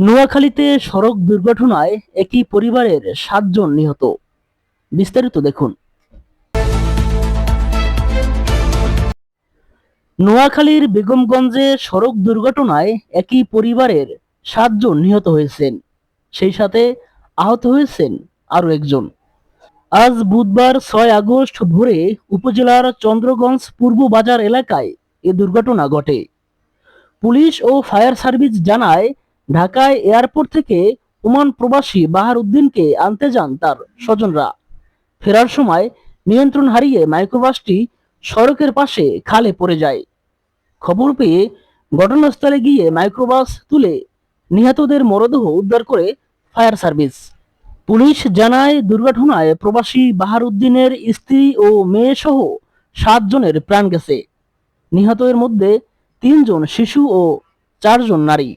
নোয়াখালীতে সড়ক দুর্ঘটনায় একই পরিবারের 7 জন নিহত। বিস্তারিত দেখুন। নোয়াখালীর বেগমগঞ্জে সড়ক দুর্ঘটনায় একই পরিবারের 7 জন নিহত হয়েছেন, সেই সাথে আহত হয়েছেন আরো একজন। আজ বুধবার 6 আগস্ট ভোরে উপজেলার চন্দ্রগঞ্জ পূর্ব বাজার এলাকায় এ দুর্ঘটনা ঘটে। পুলিশ ও ফায়ার সার্ভিস জানায়, ঢাকায় এয়ারপোর্ট থেকে ওমান প্রবাসী বাহার উদ্দিনকে আনতে যান তার স্বজনরা। ফেরার সময় নিয়ন্ত্রণ হারিয়ে মাইক্রোবাসটি সড়কের পাশে খালে পড়ে যায়। খবর পেয়ে ঘটনাস্থলে গিয়ে মাইক্রোবাস তুলে নিহতদের মরদেহ উদ্ধার করে ফায়ার সার্ভিস। পুলিশ জানায়, দুর্ঘটনায় প্রবাসী বাহার উদ্দিনের স্ত্রী ও মেয়ে সহ 7 জনের প্রাণ গেছে। নিহতের মধ্যে 3 জন শিশু ও 4 জন নারী।